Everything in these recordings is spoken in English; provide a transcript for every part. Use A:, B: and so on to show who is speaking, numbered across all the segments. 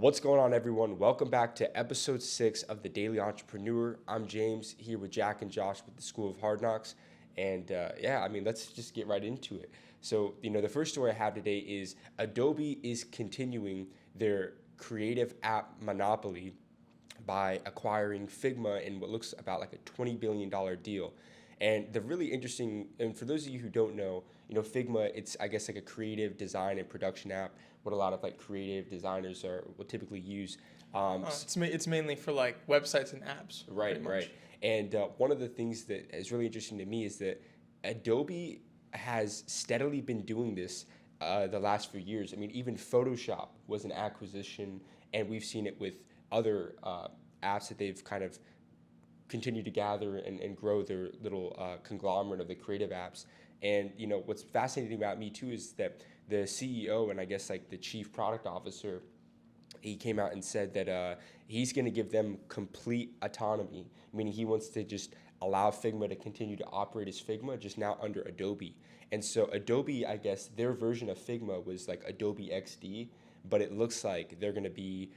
A: What's going on, everyone? Welcome back to episode 6 of The Daily Entrepreneur. I'm James, here with Jack and Josh with the School of Hard Knocks. And let's just get right into it. So, the first story I have today is Adobe is continuing their creative app monopoly by acquiring Figma in what looks about like a $20 billion deal. And the really interesting, and for those of you who don't know, Figma, it's I guess like a creative design and production app. What a lot of like creative designers will typically use.
B: It's mainly for like websites and apps.
A: Right, right. And one of the things that is really interesting to me is that Adobe has steadily been doing this the last few years. I mean, even Photoshop was an acquisition, and we've seen it with other apps that they've kind of continue to gather and grow their little conglomerate of the creative apps. And what's fascinating about me too is that the CEO and I guess like the chief product officer, he came out and said that he's going to give them complete autonomy, meaning he wants to just allow Figma to continue to operate as Figma, just now under Adobe. And so Adobe, I guess their version of Figma was like Adobe XD, but it looks like they're going to be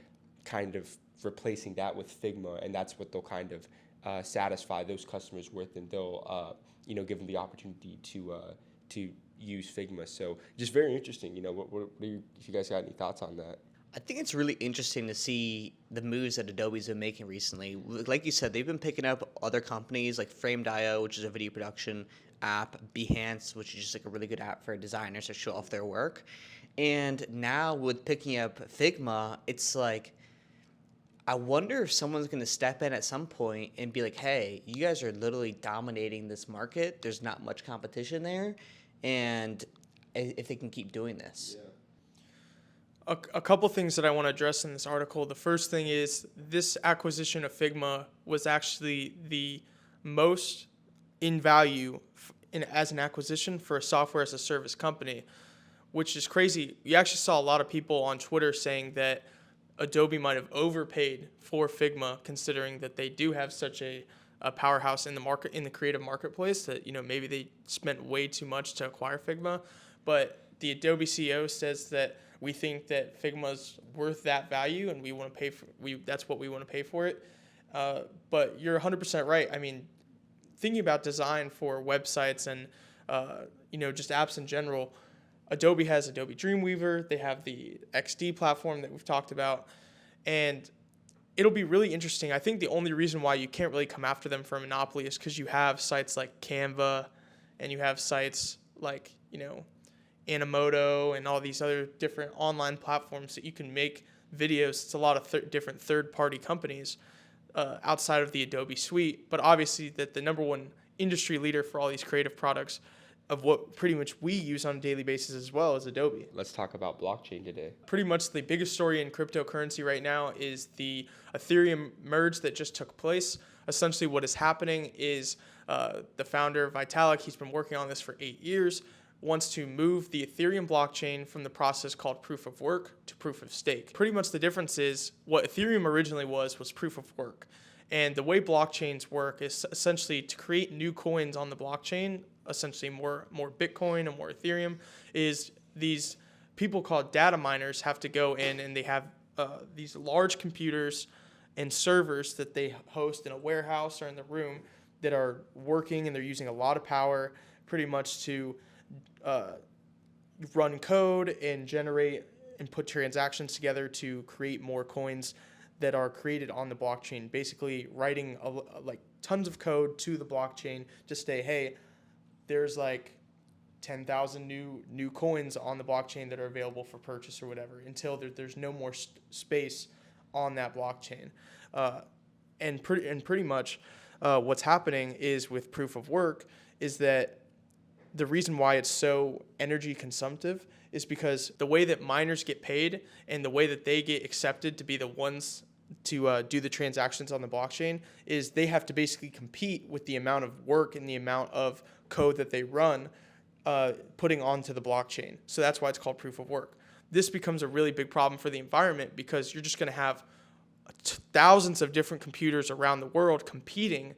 A: kind of replacing that with Figma, and that's what they'll kind of satisfy those customers with, and they'll give them the opportunity to use Figma. So just very interesting. If you guys got any thoughts on that?
C: I think it's really interesting to see the moves that Adobe's been making recently. Like you said, they've been picking up other companies like Frame.io, which is a video production app, Behance, which is just like a really good app for designers to show off their work. And now with picking up Figma, it's like, I wonder if someone's going to step in at some point and be like, hey, you guys are literally dominating this market. There's not much competition there. And if they can keep doing this.
B: Yeah. A couple things that I want to address in this article. The first thing is this acquisition of Figma was actually the most in value as an acquisition for a software as a service company, which is crazy. You actually saw a lot of people on Twitter saying that Adobe might have overpaid for Figma, considering that they do have such a powerhouse in the market, in the creative marketplace, that maybe they spent way too much to acquire Figma. But the Adobe CEO says that we think that Figma's worth that value, and we want to pay for that's what we want to pay for it. But you're 100% right. I mean, thinking about design for websites and just apps in general, Adobe has Adobe Dreamweaver. They have the XD platform that we've talked about, and it'll be really interesting. I think the only reason why you can't really come after them for a monopoly is because you have sites like Canva, and you have sites like Animoto and all these other different online platforms that you can make videos. It's a lot of different third-party companies outside of the Adobe suite, but obviously that the number one industry leader for all these creative products of what pretty much we use on a daily basis as well as Adobe.
A: Let's talk about blockchain today.
B: Pretty much the biggest story in cryptocurrency right now is the Ethereum merge that just took place. Essentially what is happening is the founder, Vitalik, he's been working on this for 8 years, wants to move the Ethereum blockchain from the process called proof of work to proof of stake. Pretty much the difference is what Ethereum originally was proof of work. And the way blockchains work is essentially to create new coins on the blockchain, essentially more Bitcoin and more Ethereum, is these people called data miners have to go in, and they have these large computers and servers that they host in a warehouse or in the room that are working, and they're using a lot of power pretty much to run code and generate and put transactions together to create more coins that are created on the blockchain, basically writing like tons of code to the blockchain to say, hey, there's like 10,000 new coins on the blockchain that are available for purchase or whatever, until there's no more space on that blockchain. And pretty much what's happening is with proof of work is that the reason why it's so energy consumptive is because the way that miners get paid and the way that they get accepted to be the ones to do the transactions on the blockchain is they have to basically compete with the amount of work and the amount of code that they run putting onto the blockchain. So that's why it's called proof of work. This becomes a really big problem for the environment because you're just going to have thousands of different computers around the world competing,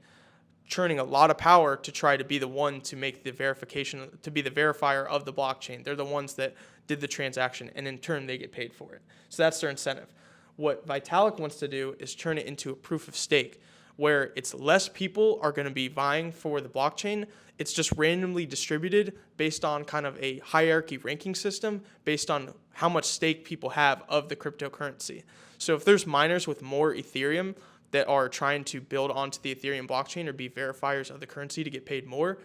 B: churning a lot of power to try to be the one to make the verification, to be the verifier of the blockchain. They're the ones that did the transaction, and in turn they get paid for it. So that's their incentive. What Vitalik wants to do is turn it into a proof of stake, where it's less people are going to be vying for the blockchain. It's just randomly distributed based on kind of a hierarchy ranking system based on how much stake people have of the cryptocurrency. So if there's miners with more Ethereum that are trying to build onto the Ethereum blockchain or be verifiers of the currency to get paid more,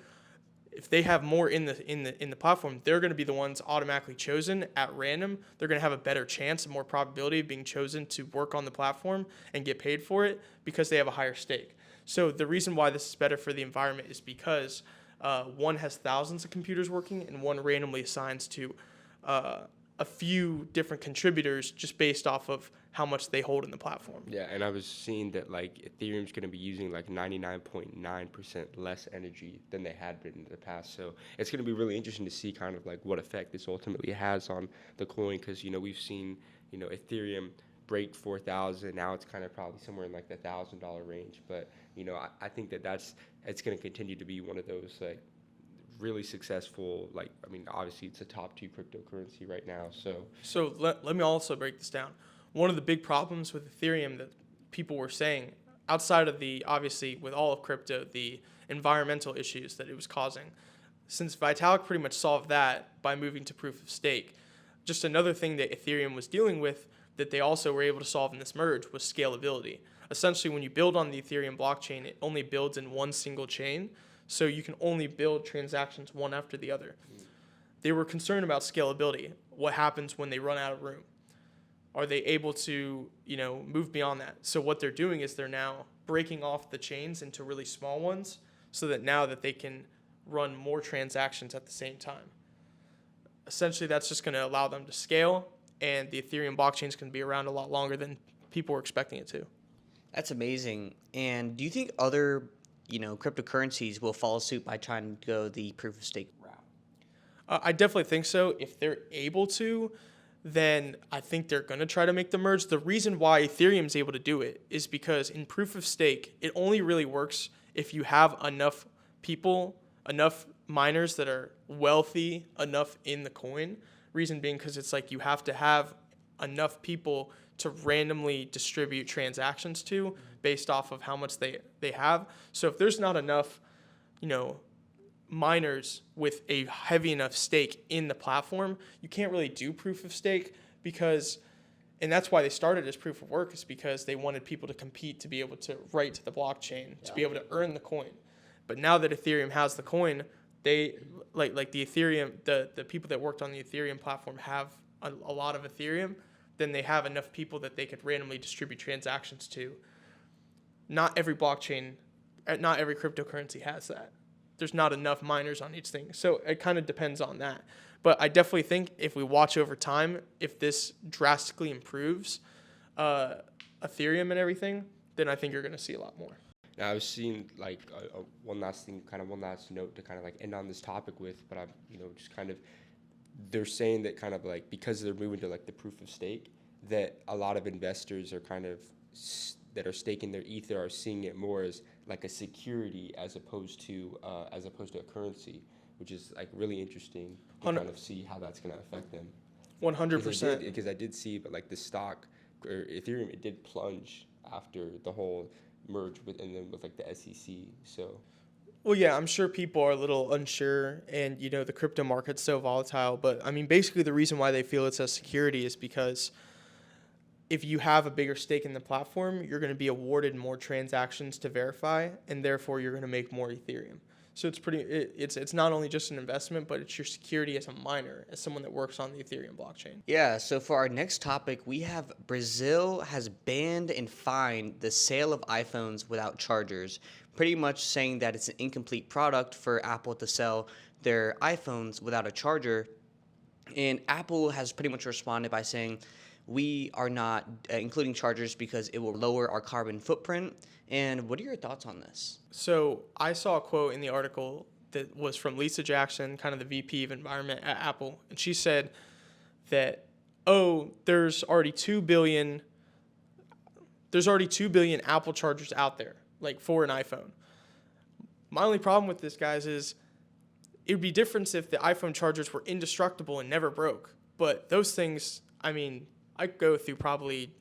B: if they have more in the platform, they're going to be the ones automatically chosen at random. They're going to have a better chance and more probability of being chosen to work on the platform and get paid for it because they have a higher stake. So the reason why this is better for the environment is because one has thousands of computers working and one randomly assigns to a few different contributors just based off of how much they hold in the platform.
A: Yeah, and I was seeing that like Ethereum's going to be using like 99.9% less energy than they had been in the past. So it's going to be really interesting to see kind of like what effect this ultimately has on the coin, because we've seen Ethereum break 4,000. Now it's kind of probably somewhere in like the $1,000 range. But I think it's going to continue to be one of those like really successful, like, I mean, obviously it's a top 2 cryptocurrency right now. So
B: let me also break this down. One of the big problems with Ethereum that people were saying, outside of obviously with all of crypto, the environmental issues that it was causing, since Vitalik pretty much solved that by moving to proof of stake, just another thing that Ethereum was dealing with that they also were able to solve in this merge was scalability. Essentially, when you build on the Ethereum blockchain, it only builds in one single chain, so you can only build transactions one after the other. They were concerned about scalability. What happens when they run out of room? Are they able to, move beyond that? So what they're doing is they're now breaking off the chains into really small ones so that now that they can run more transactions at the same time. Essentially, that's just going to allow them to scale, and the Ethereum blockchain is going to be around a lot longer than people were expecting it to.
C: That's amazing. And do you think other, cryptocurrencies will follow suit by trying to go the proof of stake route?
B: I definitely think so. If they're able to, then I think they're going to try to make the merge. The reason why Ethereum is able to do it is because in proof of stake, it only really works if you have enough people, enough miners that are wealthy enough in the coin. Reason being because it's like you have to have enough people to randomly distribute transactions to based off of how much they have. So if there's not enough, miners with a heavy enough stake in the platform, you can't really do proof of stake and that's why they started as proof of work, is because they wanted people to compete to be able to write to the blockchain, to be able to earn the coin. But now that Ethereum has the coin, they like the Ethereum, the people that worked on the Ethereum platform have a lot of Ethereum, then they have enough people that they could randomly distribute transactions to. Not every blockchain, not every cryptocurrency has that. There's not enough miners on each thing. So it kind of depends on that. But I definitely think if we watch over time, if this drastically improves Ethereum and everything, then I think you're going to see a lot more.
A: Now I was seeing like one last note to kind of like end on this topic with, but I'm, just kind of, they're saying that kind of like, because they're moving to like the proof of stake, that a lot of investors are kind of, that are staking their Ether are seeing it more as like a security as opposed to a currency, which is like really interesting to kind of see how that's going to affect them.
B: 100%.
A: Because I did see, but like the stock or Ethereum, it did plunge after the whole merge with like the SEC. So.
B: Well, yeah, I'm sure people are a little unsure, and the crypto market's so volatile. But I mean, basically, the reason why they feel it's a security is because if you have a bigger stake in the platform, you're going to be awarded more transactions to verify, and therefore you're going to make more Ethereum. So it's not only just an investment, but it's your security as a miner, as someone that works on the Ethereum blockchain.
C: Yeah, so for our next topic, we have Brazil has banned and fined the sale of iPhones without chargers, pretty much saying that it's an incomplete product for Apple to sell their iPhones without a charger. And Apple has pretty much responded by saying, we are not including chargers because it will lower our carbon footprint. And what are your thoughts on this?
B: So I saw a quote in the article that was from Lisa Jackson, kind of the VP of Environment at Apple. And she said that, there's already 2 billion Apple chargers out there, like for an iPhone. My only problem with this, guys, is it would be different if the iPhone chargers were indestructible and never broke. But those things, I mean, I go through probably,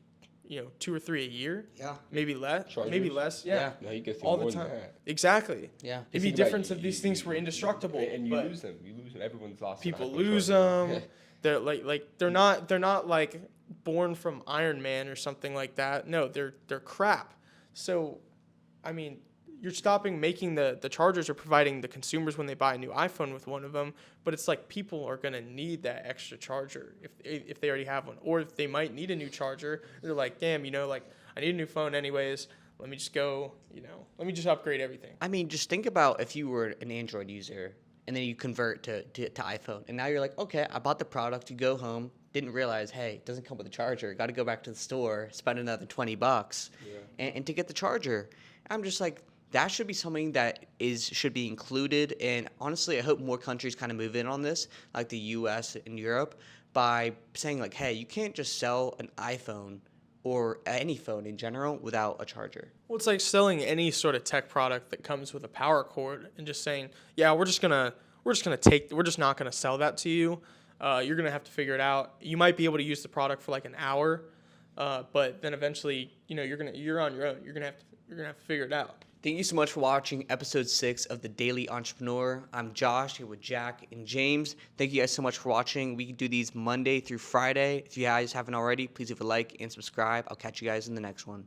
B: 2 or 3 a year,
C: Yeah.
B: maybe less,
A: Chargers?
B: maybe less. Yeah,
A: No, you get through
B: all
A: more
B: the
A: than
B: time.
A: that.
B: Exactly.
C: Yeah.
B: It'd be
A: Think about
B: different
A: it,
B: if these things were indestructible.
A: and you
B: but
A: lose them. You lose them. Everyone's lost. an
B: people
A: iPhone
B: lose
A: charger.
B: them. They're they're not like born from Iron Man or something like that. No, they're crap. So, I mean, you're stopping making the chargers or providing the consumers when they buy a new iPhone with one of them. But it's like people are gonna need that extra charger if they already have one, or if they might need a new charger. They're like, damn, like I need a new phone anyways. Let me just go, let me just upgrade everything.
C: I mean, just think about if you were an Android user and then you convert to iPhone, and now you're like, okay, I bought the product. You go home, didn't realize, hey, it doesn't come with a charger. Got to go back to the store, spend another $20, and to get the charger. I'm just like, that should be something that should be included. And honestly, I hope more countries kind of move in on this, like the U.S. and Europe, by saying like, hey, you can't just sell an iPhone or any phone in general without a charger.
B: Well, it's like selling any sort of tech product that comes with a power cord and just saying, yeah, we're just not gonna sell that to you. You're gonna have to figure it out. You might be able to use the product for like an hour, but then eventually, you're on your own. You're gonna have to figure it out.
C: Thank you so much for watching episode 6 of The Daily Entrepreneur. I'm Josh here with Jack and James. Thank you guys so much for watching. We do these Monday through Friday. If you guys haven't already, please leave a like and subscribe. I'll catch you guys in the next one.